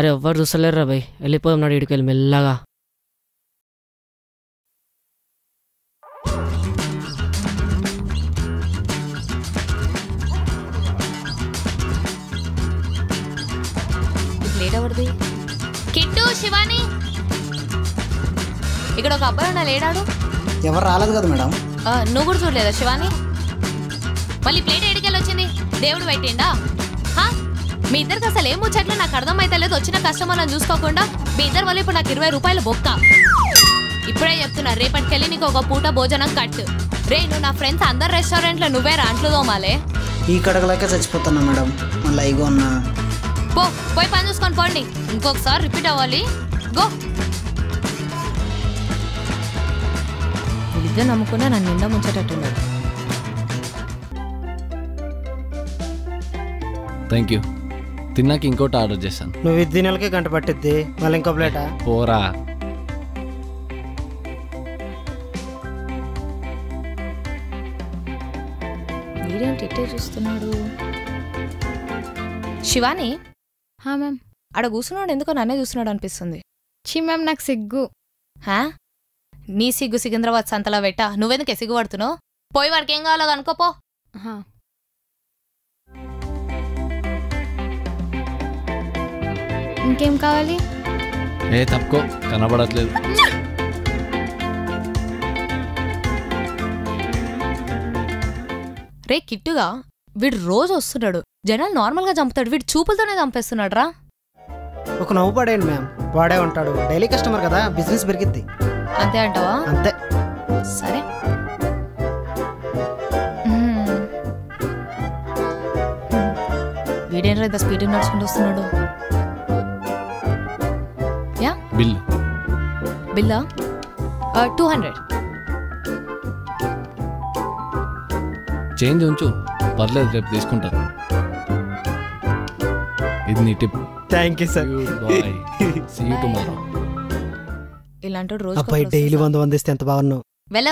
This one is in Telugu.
అరే ఎవ్వరు చూస్తలేరురా భయ్, వెళ్ళిపోదాం నాడు ఇడికి వెళ్ళి మెల్లగా. లేట్ ఎవరిది? కిట్టు, శివాని, ఇక్కడ ఒక అబ్బాయి ఉన్నా లేడాడు? ఎవరు రాలేదు కదా మేడం. నువ్వు కూడా చూడలేదా శివాని? మళ్ళీ ప్లేట్ ఎడికెళ్ళి వచ్చింది? దేవుడు పెట్టిండా? మీ ఇద్దరికి అసలు ఏం ముచ్చట్లు నాకు అర్థమైతే లేదు. వచ్చిన కస్టమర్లను చూసుకోకుండా మీ ఇద్దరు వల్ల ఇప్పుడు నాకు 20 రూపాయలు బొక్క. ఇప్పుడే చెప్తున్నా, రేపటికెళ్ళి నీకు ఒక పూట భోజనం కట్టు. రే, నువ్వు నా ఫ్రెండ్స్ అందరు రెస్టారెంట్లో నువ్వే రాంట్లు తోమాలే. ఈ కడగలేక చచ్చిపోతున్నా మేడం. మళ్ళీ ఇగో ఉన్నా. పోయి పని చూసుకొని పోండి. ఇంకొకసారి రిపీట్ అవ్వాలి. గో. ఇద్దరు నమ్ముకున్నా నన్ను నిండా ముంచేటట్టున్నాడు. Thank you. తిన్నాక ఇంకోటి ఆర్డర్ చేశాను. నువ్వు ఇది తినాలకే గంట పట్టిద్ది, మళ్ళీ ఇంకో ప్లేటా? పోరా. వీడేంటి ఇట్టే చూస్తున్నాడు? శివాని. మ్యామ్. ఆడ కూర్చున్నాడు, ఎందుకో నన్నే చూస్తున్నాడు అనిపిస్తుంది. మ్యామ్ నాకు సిగ్గు. నీ సిగ్గు సికింద్రాబాద్ సంతలో పెట్టా. నువ్వెందుకే సిగ్గు పడుతున్నావు? పోయి వాడికి ఏం కావాలో అనుకోపో. ఇంకేం కావాలి? తప్పుకో, కనబడట్లేదు. రే కిట్టుగా, వీడు రోజు వస్తున్నాడు, జనాలు నార్మల్గా చంపుతాడు, వీడు చూపులతోనే చంపేస్తున్నాడు రా. ఒక నవ్వు పడేయండి మ్యామ్, వాడే ఉంటాడు, డైలీ కస్టమర్ కదా, బిజినెస్ పెరిగిద్ది. అంతే అంటావా? అంతే. సరే. వీడేంట్రా ఇంత స్పీడ్ నడుచుకుంటూ వస్తున్నాడు? యా, బిల్లా 200. చేంజ్ ఉంచు, పర్లేదు, రేపు తీసుకుంటాను. ఇది నీ tip. Thank you sir. See you tomorrow. ఇలాంటి రోజు అబ్బాయి డైలీ 100 ఇస్తే ఎంత బాగున్నావు. వెళ్ళ.